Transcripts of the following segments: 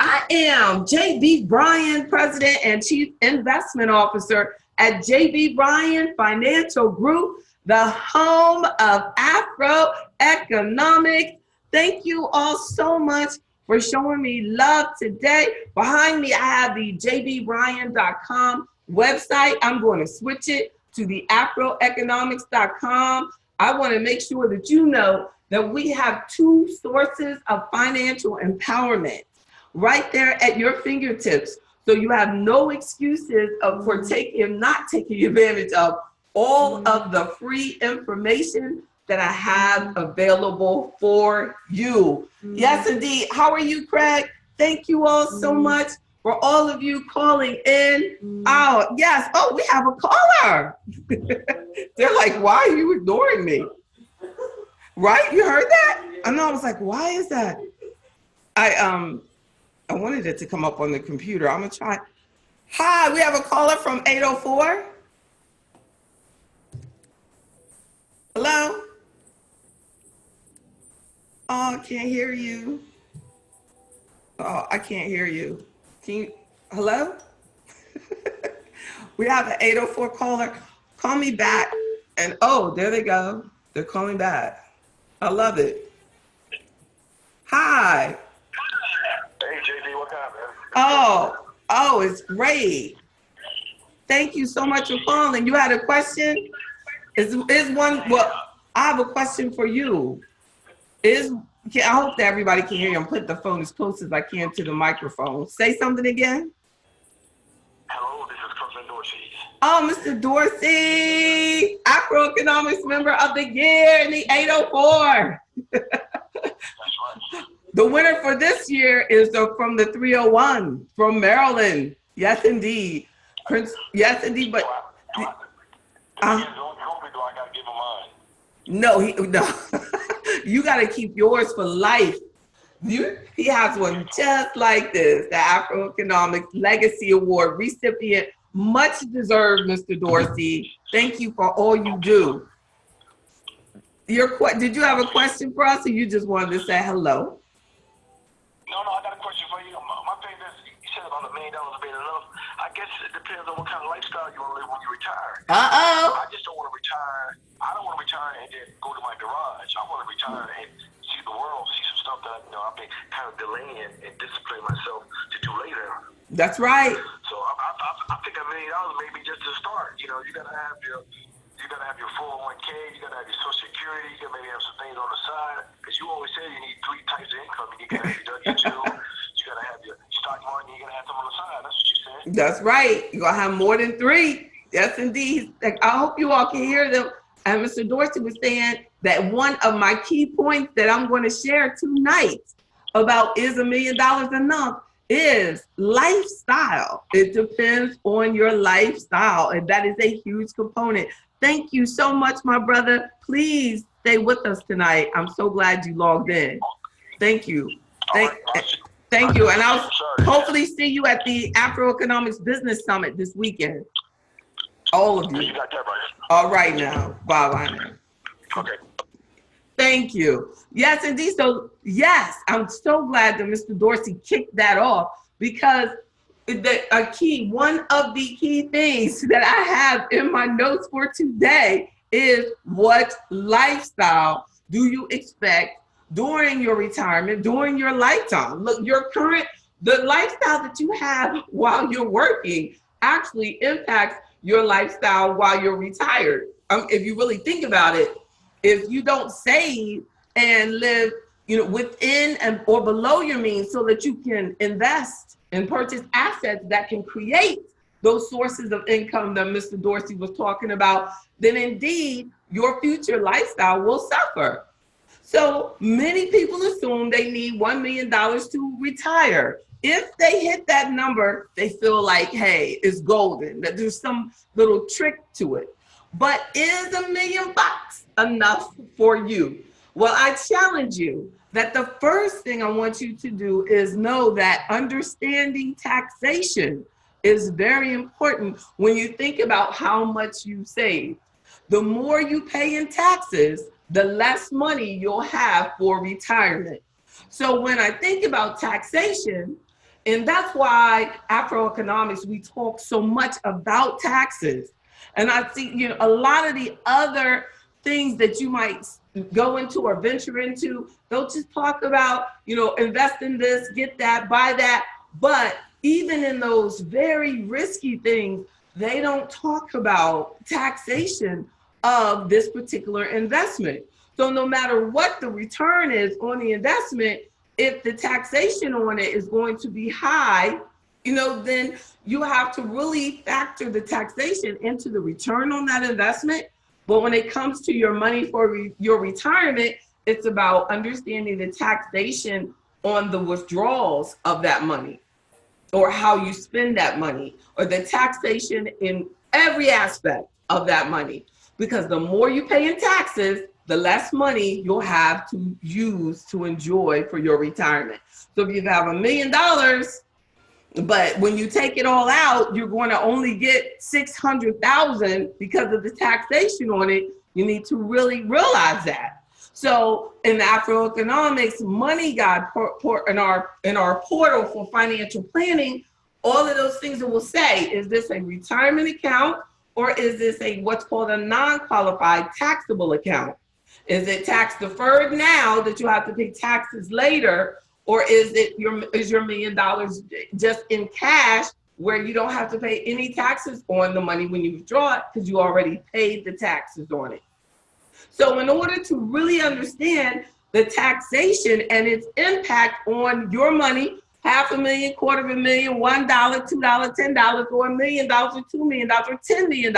I am J.B. Bryan, President and Chief Investment Officer at J.B. Bryan Financial Group, the home of AfroEconomics. Thank you all so much for showing me love today. Behind me, I have the jbbryan.com website. I'm going to switch it to the AfroEconomics.com. I want to make sure that you know that we have two sources of financial empowerment right there at your fingertips. So you have no excuses for not taking advantage of all of the free information that I have available for you. Yes, indeed. How are you, Craig? Thank you all so much for all of you calling in. Oh, yes. Oh, we have a caller. They're like, why are you ignoring me? Right? You heard that? I know. I was like, why is that? I wanted it to come up on the computer. I'm going to try. Hi, we have a caller from 804. Hello? Oh, I can't hear you. Oh, I can't hear you. Can you, hello? We have an 804 caller. Call me back. And oh, there they go. They're calling back. I love it. Hi. Hey, JD, what's up, man? Oh, it's great. Thank you so much for calling. You had a question? Well, I have a question for you. I hope that everybody can hear you. I'm putting the phone as close as I can to the microphone. Say something again. Hello, this is Cousin Dorsey. Oh, Mr. Dorsey, AfroEconomics Member of the Year in the 804. That's right. The winner for this year is from the 301 from Maryland. Yes, indeed. Yes, indeed. But do I gotta give him mine? No, you got to keep yours for life. He has one just like this, the AfroEconomics Legacy Award recipient. Much deserved, Mr. Dorsey. Thank you for all you do. Did you have a question for us, or you just wanted to say hello? No, I got a question for you. My thing is, you said about $1 million being enough. I guess it depends on what kind of lifestyle you want to live when you retire. I just don't want to retire. I don't want to retire and then go to my garage. I want to retire and see the world, see some stuff that I've been kind of delaying and discipline myself to do later. That's right. So I think $1 million maybe just to start. You gotta have your 401k, you gotta have your Social Security, you gotta maybe have some things on the side. Because you always say you need 3 types of income. You gotta have your W-2, you gotta have your stock market, you gotta have them on the side. That's what you said. That's right. You're gonna have more than 3. Yes, indeed. I hope you all can hear them. And Mr. Dorsey was saying that one of my key points that I'm going to share tonight about is $1 million enough is lifestyle. It depends on your lifestyle, and that is a huge component. Thank you so much, my brother. Please stay with us tonight. I'm so glad you logged in. Thank you. Thank you. And I'll hopefully see you at the AfroEconomics Business Summit this weekend. All of you. All right now. Bye-bye. Okay. Thank you. Yes, indeed. So, yes, I'm so glad that Mr. Dorsey kicked that off, because one of the key things that I have in my notes for today is what lifestyle do you expect during your retirement, during your lifetime? Look, the lifestyle that you have while you're working actually impacts your lifestyle while you're retired. If you really think about it, if you don't save and live, within or below your means so that you can invest and purchase assets that can create those sources of income that Mr. Dorsey was talking about, then indeed your future lifestyle will suffer. So many people assume they need $1 million to retire. If they hit that number, they feel like, hey, it's golden, that there's some little trick to it. But is $1 million enough for you? Well, I challenge you that the first thing I want you to do is know that understanding taxation is very important when you think about how much you save. The more you pay in taxes, the less money you'll have for retirement. So when I think about taxation, And that's why AfroEconomics, we talk so much about taxes. And I see, a lot of the other things that you might go into or venture into, they'll just talk about, invest in this, get that, buy that. But even in those very risky things, they don't talk about taxation of this particular investment. So no matter what the return is on the investment, if the taxation on it is going to be high, then you have to really factor the taxation into the return on that investment. But when it comes to your money for your retirement, it's about understanding the taxation on the withdrawals of that money, or how you spend that money, or the taxation in every aspect of that money. Because the more you pay in taxes, the less money you'll have to use to enjoy for your retirement. So if you have $1 million, but when you take it all out, you're going to only get $600,000 because of the taxation on it. You need to really realize that. So in the AfroEconomics Money Guide in our portal for financial planning, all of those things that will say, is this a retirement account, or is this what's called a non-qualified taxable account? Is it tax deferred now that you have to pay taxes later? Or is your $1 million just in cash where you don't have to pay any taxes on the money when you withdraw it because you already paid the taxes on it? So in order to really understand the taxation and its impact on your money, $500,000, $250,000, $1, $2, $10, or $1 million, or $2 million, or $10 million,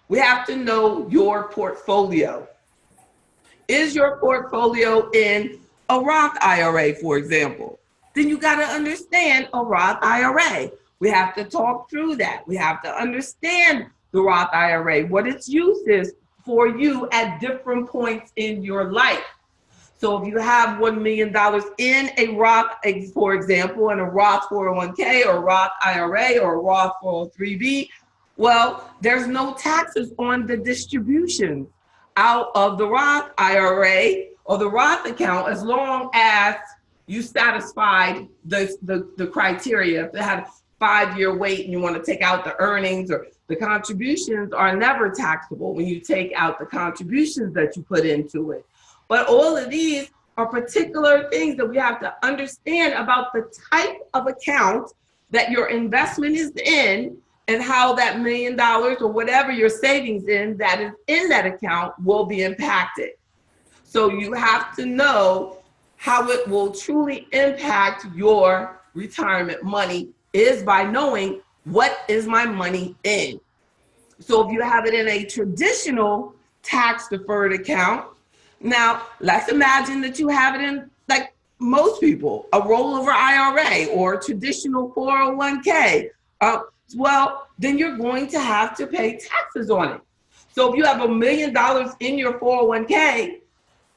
we have to know your portfolio. Is your portfolio in a Roth IRA, for example? Then you got to understand a Roth IRA. We have to talk through that. We have to understand the Roth IRA, what its use is for you at different points in your life. So if you have $1 million in a Roth, for example, in a Roth 401k or Roth IRA or Roth 403b, well, there's no taxes on the distribution out of the Roth IRA or the Roth account, as long as you satisfied the criteria. If it had a 5-year wait and you want to take out the earnings, or the contributions are never taxable when you take out the contributions that you put into it. But all of these are particular things that we have to understand about the type of account that your investment is in, and how that $1 million or whatever your savings that is in that account will be impacted. So you have to know how it will truly impact your retirement money is by knowing, what is my money in? So if you have it in a traditional tax deferred account, now let's imagine that you have it in, like most people, a rollover IRA or a traditional 401k. Well, then you're going to have to pay taxes on it. So if you have $1 million in your 401k,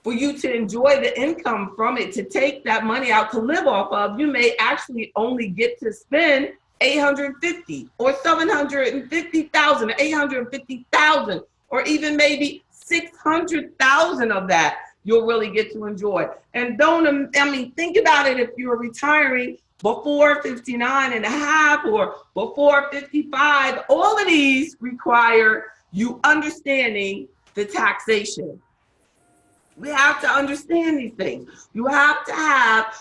for you to enjoy the income from it, to take that money out to live off of, you may actually only get to spend $850,000 or $750,000 or $850,000, or even maybe $600,000 of that you'll really get to enjoy. And think about it, if you're retiring before 59 and a half or before 55, all of these require you understanding the taxation. We have to understand these things. You have to have,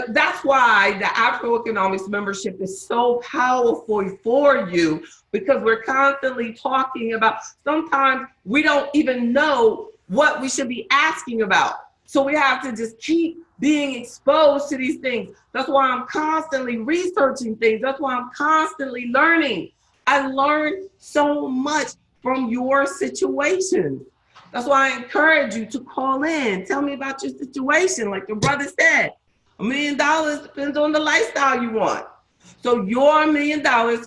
that's why the AfroEconomics membership is so powerful for you, because we're constantly talking about, sometimes we don't even know what we should be asking about. So we have to just keep being exposed to these things. That's why I'm constantly researching things. That's why I'm constantly learning. I learned so much from your situation. That's why I encourage you to call in. Tell me about your situation. Like your brother said, $1 million depends on the lifestyle you want. So your $1 million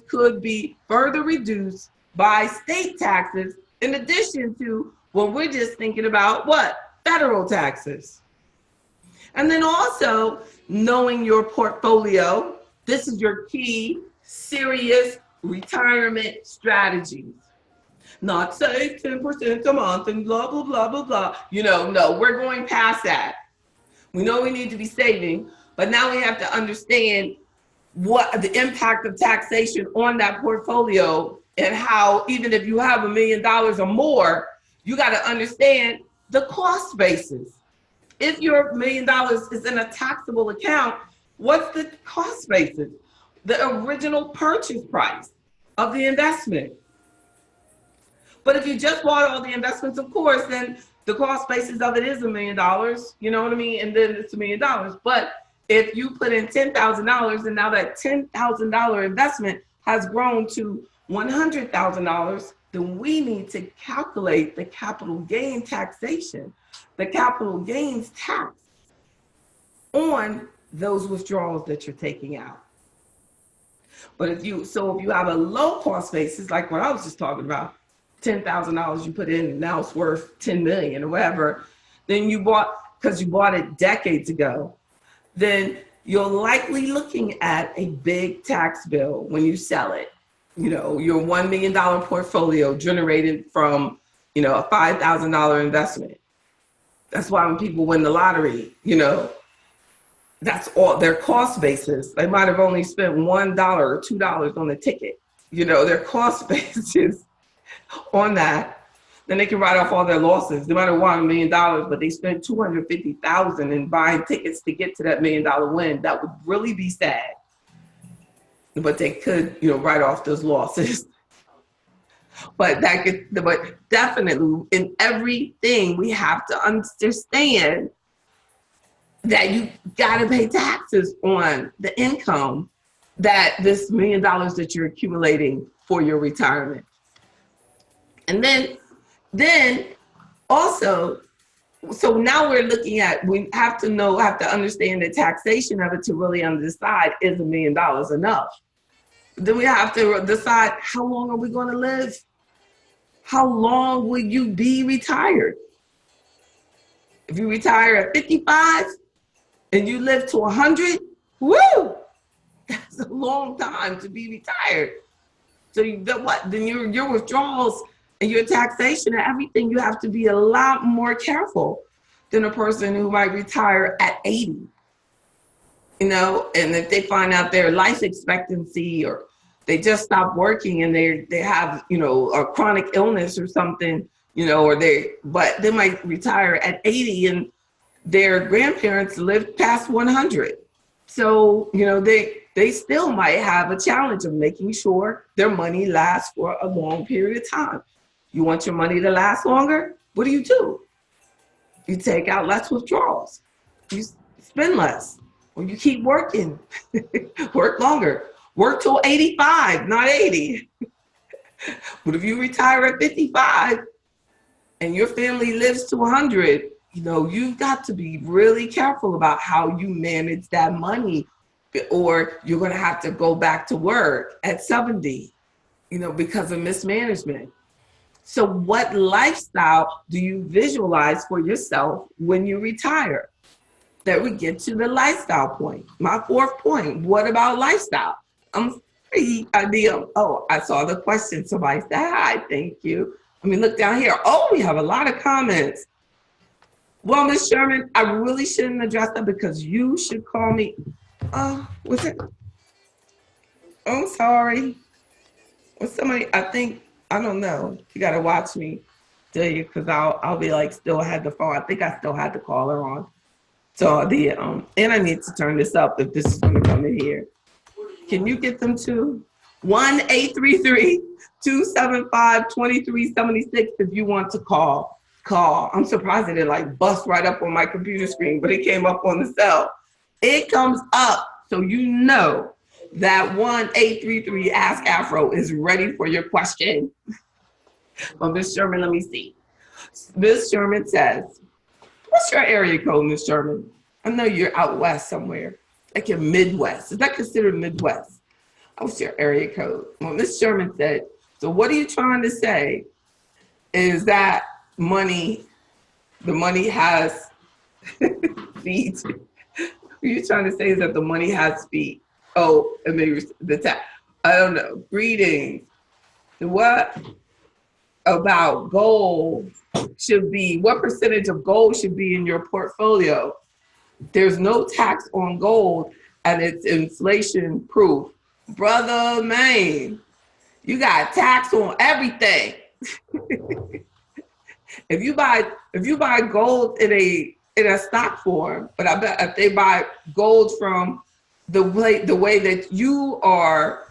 could be further reduced by state taxes, in addition to what we're just thinking about, federal taxes. And then also knowing your portfolio. This is your key, serious retirement strategies. Not save 10% a month and blah, blah, blah, blah, blah. No, we're going past that. We know we need to be saving, but now we have to understand what the impact of taxation on that portfolio, and how even if you have $1 million or more, you got to understand the cost basis. If your $1 million is in a taxable account, what's the cost basis? The original purchase price of the investment. But if you just bought all the investments, of course, then the cost basis of it is $1 million. You know what I mean? And then it's $1 million. But if you put in $10,000 and now that $10,000 investment has grown to $100,000, then we need to calculate the capital gain taxation, the capital gains tax on those withdrawals that you're taking out. But if you have a low cost basis, like what I was just talking about, $10,000 you put in and now it's worth 10 million or whatever, then because you bought it decades ago, then you're likely looking at a big tax bill when you sell it. You know, your $1 million portfolio generated from, a $5,000 investment. That's why when people win the lottery, that's all their cost basis. They might have only spent $1 or $2 on the ticket. Their cost basis on that, then they can write off all their losses. They might have won $1 million, but they spent $250,000 in buying tickets to get to that $1 million win. That would really be sad. But they could, write off those losses. But definitely in everything we have to understand that you got to pay taxes on the income that this $1 million that you're accumulating for your retirement. And then also, so now we're looking at, we have to understand the taxation of it to really decide, is $1 million enough? Then we have to decide, how long are we going to live? How long will you be retired? If you retire at 55 and you live to 100, woo, that's a long time to be retired. So then your withdrawals and your taxation and everything, you have to be a lot more careful than a person who might retire at 80. And if they find out their life expectancy, or they just stop working and they have, a chronic illness or something, but they might retire at 80 and their grandparents lived past 100. So, they still might have a challenge of making sure their money lasts for a long period of time. You want your money to last longer? What do? You take out less withdrawals. You spend less. Or you keep working. Work longer. Work till 85, not 80. But if you retire at 55 and your family lives to 100, you've got to be really careful about how you manage that money, or you're going to have to go back to work at 70, because of mismanagement. So what lifestyle do you visualize for yourself when you retire? That we get to the lifestyle point. My fourth point, what about lifestyle? I saw the question. Somebody said, hi, thank you. Let me look down here. Oh, we have a lot of comments. Well, Ms. Sherman, I really shouldn't address that because you should call me. Was it? Oh, sorry. Was somebody, I don't know. You got to watch me tell you, because I'll be like, still had the phone. I think I still had the caller on. So and I need to turn this up if this is going to come in here. Can you get them to 1-833-275-2376 if you want to call? I'm surprised it didn't bust right up on my computer screen, but it came up on the cell. It comes up, so that 1-833 Ask Afro is ready for your question. Well, Ms. Sherman, let me see. Ms. Sherman says, what's your area code, Ms. Sherman? I know you're out west somewhere, like you're Midwest. Is that considered Midwest? What's your area code? Well, Ms. Sherman said, so what are you trying to say is that the money has feet? What you trying to say is that the money has feet? Oh, and maybe I don't know. Greetings. What about gold should be? What percentage of gold should be in your portfolio? There's no tax on gold and it's inflation proof. Brother, man, you got tax on everything. If you buy gold in a stock form, but I bet if they buy gold from the way that you are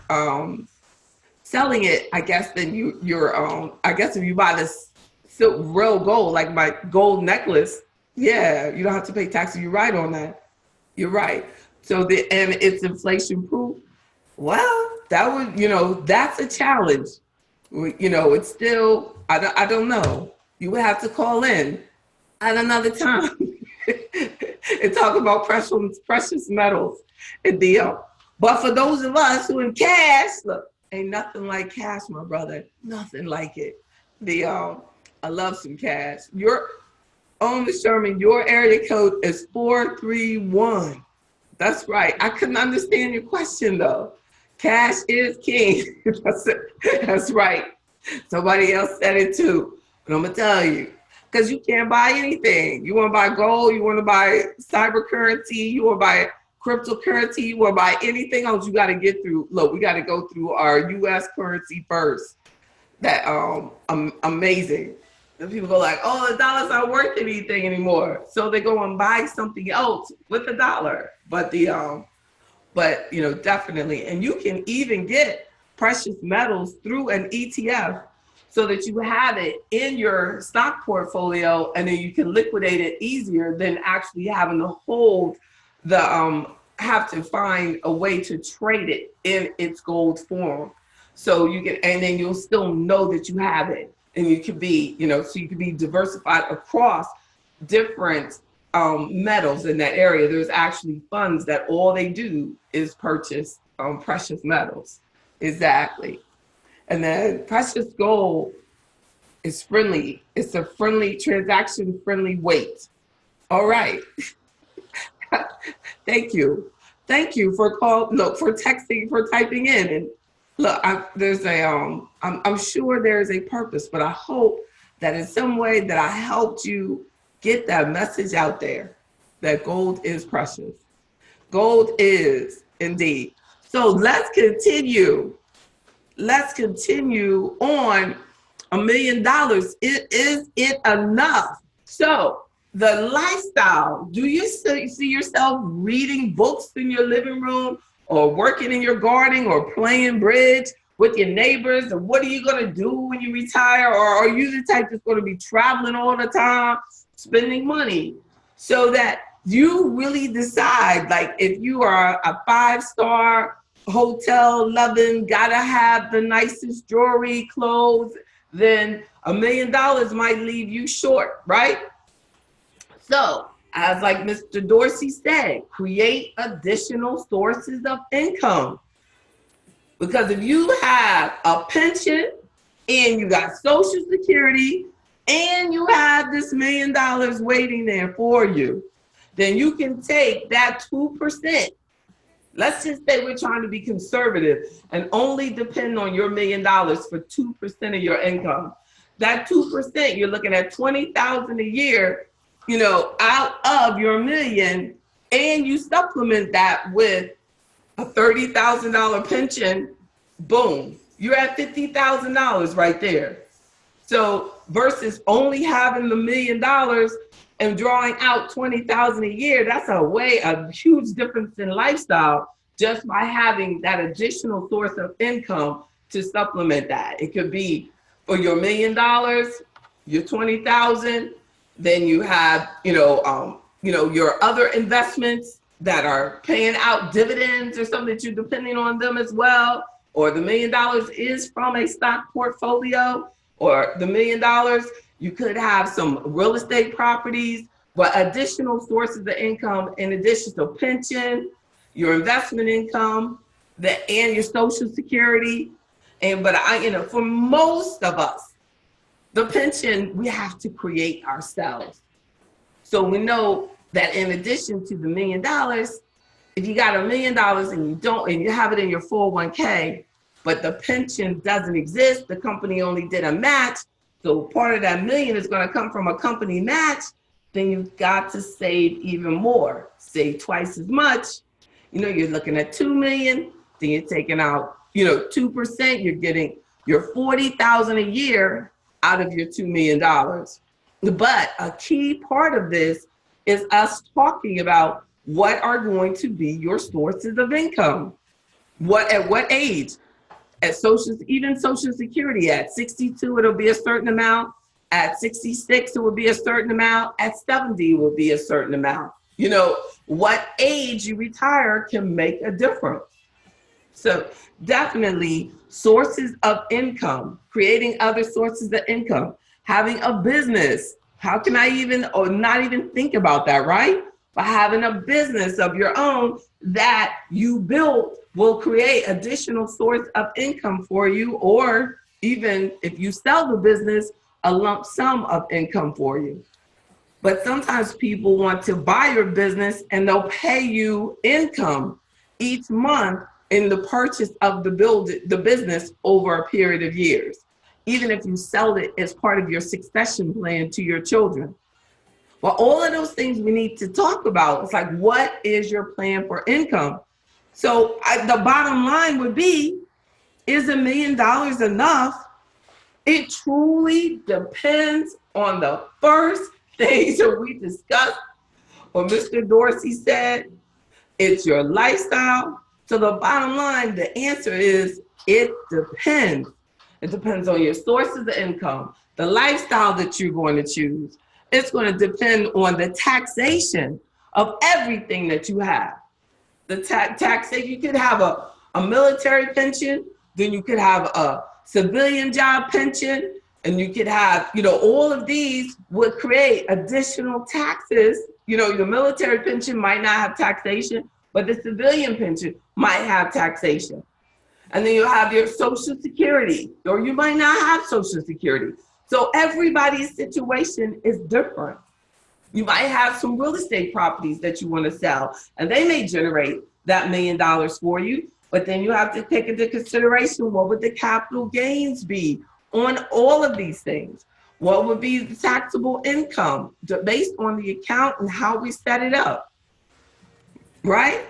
selling it, I guess then you're I guess if you buy this real gold, like my gold necklace, yeah, you don't have to pay taxes. You're right on that. You're right. So and it's inflation proof. Well, that would, that's a challenge. It's still, I don't know. You would have to call in at another time and talk about precious metals and deal. But for those of us who in cash, look, ain't nothing like cash, my brother. Nothing like it. I love some cash. Miss Sherman, your area code is 431. That's right. I couldn't understand your question though. Cash is king. That's right. Somebody else said it too. But I'm going to tell you, because you can't buy anything. You want to buy gold, you want to buy cyber currency, you want to buy cryptocurrency, you want to buy anything else, you got to get through. Look, we got to go through our U.S. currency first. That amazing. And people go like, oh, the dollar's not worth anything anymore. So they go and buy something else with the dollar. But definitely. And you can even get precious metals through an ETF so that you have it in your stock portfolio and then you can liquidate it easier than actually having to hold have to find a way to trade it in its gold form. So you can, and then you'll still know that you have it. And you can be, so you can be diversified across different metals in that area. There's actually funds that all they do is purchase precious metals. Exactly. And then precious gold is friendly. It's a friendly, transaction-friendly weight. All right. Thank you. Thank you for texting, for typing in. And look, I'm sure there's a purpose, but I hope that in some way that I helped you get that message out there that gold is precious. Gold is indeed. So let's continue. Let's continue on $1 million. Is it enough? So the lifestyle, do you see yourself reading books in your living room or working in your garden or playing bridge with your neighbors? Or what are you going to do when you retire? Or are you the type that's going to be traveling all the time, spending money? So that you really decide, like if you are a 5-star hotel loving, gotta have the nicest jewelry, clothes, then $1 million might leave you short, right? So, as like Mr. Dorsey said, create additional sources of income. Because if you have a pension and you got Social Security and you have this $1 million waiting there for you, then you can take that 2%. Let's just say we're trying to be conservative and only depend on your $1 million for 2% of your income. That 2%, you're looking at $20,000 a year, out of your $1 million, and you supplement that with a $30,000 pension. Boom, you're at $50,000 right there. So versus only having the $1 million and drawing out $20,000 a year, that's a huge difference in lifestyle just by having that additional source of income to supplement that. It could be for your $1 million, your 20,000, then you have, your other investments that are paying out dividends or something that you're depending on them as well, or the $1 million is from a stock portfolio, or the $1 million, you could have some real estate properties, but additional sources of income in addition to pension, your investment income, and your Social Security. But for most of us, the pension we have to create ourselves. So we know that in addition to the $1 million, if you got $1 million and you have it in your 401k, but the pension doesn't exist, the company only did a match, so part of that $1 million is going to come from a company match, then you've got to save even more, save twice as much, You're looking at 2 million, then you're taking out, 2%, you're getting your 40,000 a year out of your $2 million. But a key part of this is us talking about what are going to be your sources of income. At what age? Even Social Security, at 62, it'll be a certain amount. At 66, it will be a certain amount. At 70, it will be a certain amount. What age you retire can make a difference. So definitely sources of income, creating other sources of income, having a business. How can I not even think about that, right? But having a business of your own that you built will create additional source of income for you, or even if you sell the business, a lump sum of income for you. But sometimes people want to buy your business and they'll pay you income each month in the purchase of the business over a period of years, even if you sell it as part of your succession plan to your children. Well, all of those things we need to talk about. It's like, what is your plan for income? So the bottom line would be, is $1 million enough? It truly depends on the first things that we discussed. What Mr. Dorsey said, it's your lifestyle. So the bottom line, the answer is, it depends. It depends on your sources of income, the lifestyle that you're going to choose. It's going to depend on the taxation of everything that you have. The taxation, you could have a military pension, then you could have a civilian job pension, and you could have, all of these would create additional taxes. Your military pension might not have taxation, but the civilian pension might have taxation. And then you have your Social Security, or you might not have Social Security. So everybody's situation is different. You might have some real estate properties that you want to sell, and they may generate that $1 million for you. But then you have to take into consideration, what would the capital gains be on all of these things? What would be the taxable income based on the account and how we set it up, right?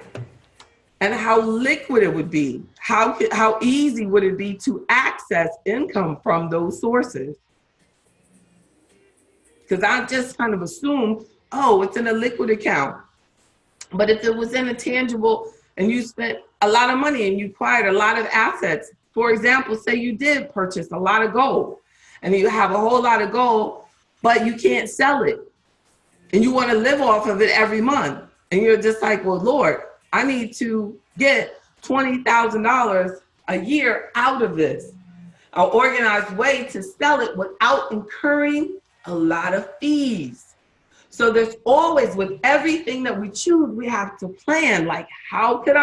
And how liquid it would be. How easy would it be to access income from those sources? Because I just kind of assumed, it's in a liquid account. But if it was in a tangible and you spent a lot of money and you acquired a lot of assets, for example, say you did purchase a lot of gold and you have a whole lot of gold, but you can't sell it and you want to live off of it every month. And you're just like, well, Lord, I need to get $20,000 a year out of this. An organized way to sell it without incurring a lot of fees. So there's always, with everything that we choose, we have to plan, like, how am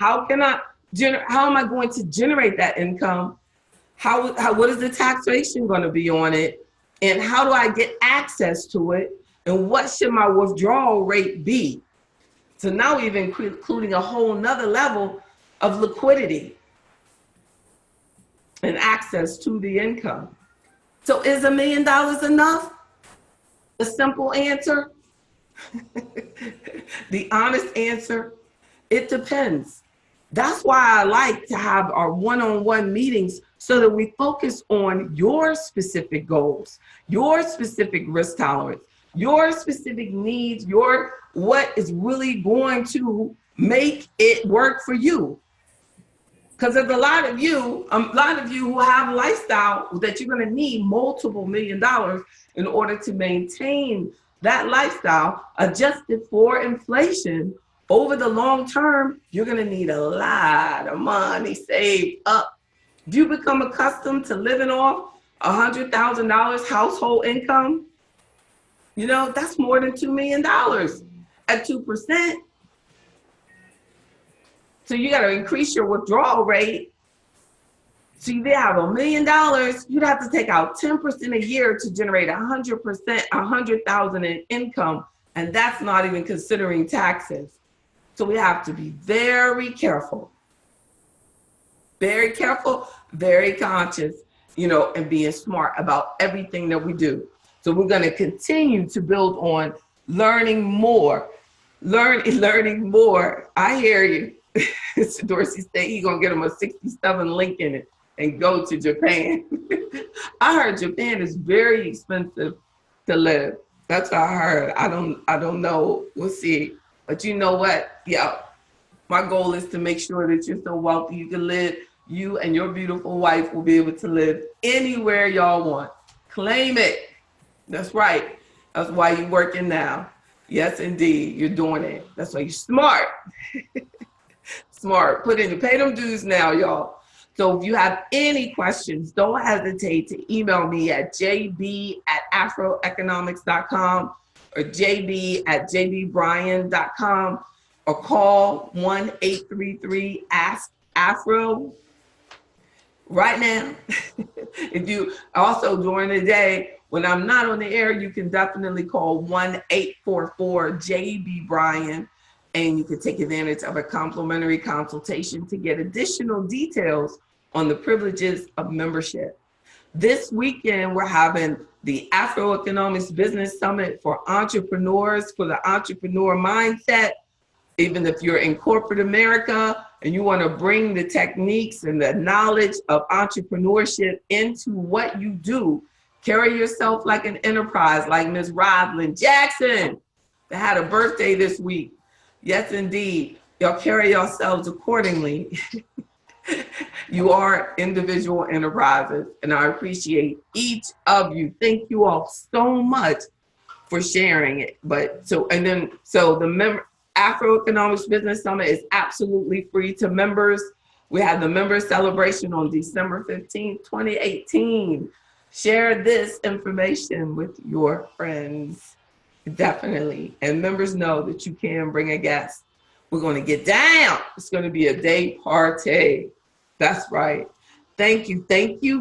I going to generate that income? What is the taxation going to be on it? And how do I get access to it? And what should my withdrawal rate be? So now we've including a whole nother level of liquidity and access to the income. So is $1 million enough? The simple answer, the honest answer, it depends. That's why I like to have our one-on-one meetings, so that we focus on your specific goals, your specific risk tolerance, your specific needs, what is really going to make it work for you. Because there's a lot of you who have a lifestyle that you're going to need multiple $1 million in order to maintain that lifestyle, adjusted for inflation. Over the long term, you're going to need a lot of money saved up. If you become accustomed to living off $100,000 household income, that's more than $2 million at 2%. So you got to increase your withdrawal rate. So you have $1 million, you'd have to take out 10% a year to generate 100,000 in income. And that's not even considering taxes. So we have to be very careful, very conscious, and being smart about everything that we do. So we're going to continue to build on learning more learning more. I hear you. Mr. Dorsey said he's gonna get him a 67 Lincoln and go to Japan. I heard Japan is very expensive to live. That's what I heard. I don't know. We'll see. But you know what? Yeah. My goal is to make sure that you're so wealthy you can live. You and your beautiful wife will be able to live anywhere y'all want. Claim it. That's right. That's why you're working now. Yes, indeed. You're doing it. That's why you're smart. Smart. Pay them dues now, y'all. So if you have any questions, don't hesitate to email me at jb@afroeconomics.com or jb@jbbryan.com or call 1-833-ASK-AFRO right now. If you also during the day, when I'm not on the air, you can definitely call 1-844-JB-Bryan, and you can take advantage of a complimentary consultation to get additional details on the privileges of membership. This weekend, we're having the AfroEconomics Business Summit for entrepreneurs, for the entrepreneur mindset. Even if you're in corporate America and you want to bring the techniques and the knowledge of entrepreneurship into what you do, carry yourself like an enterprise, like Ms. Roslyn Jackson, that had a birthday this week. Yes, indeed. Y'all carry yourselves accordingly. You are individual enterprises, and I appreciate each of you. Thank you all so much for sharing it. So the AfroEconomics Business Summit is absolutely free to members. We have the member celebration on December 15th, 2018. Share this information with your friends, definitely. And members know that you can bring a guest. We're going to get down. It's going to be a day party. That's right. Thank you,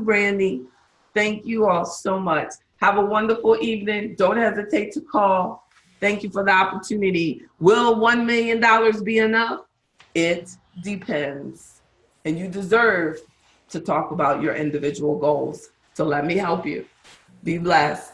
Brandy. Thank you all so much. Have a wonderful evening. Don't hesitate to call. Thank you for the opportunity. Will $1 million be enough? It depends. And you deserve to talk about your individual goals. So let me help you. Be blessed.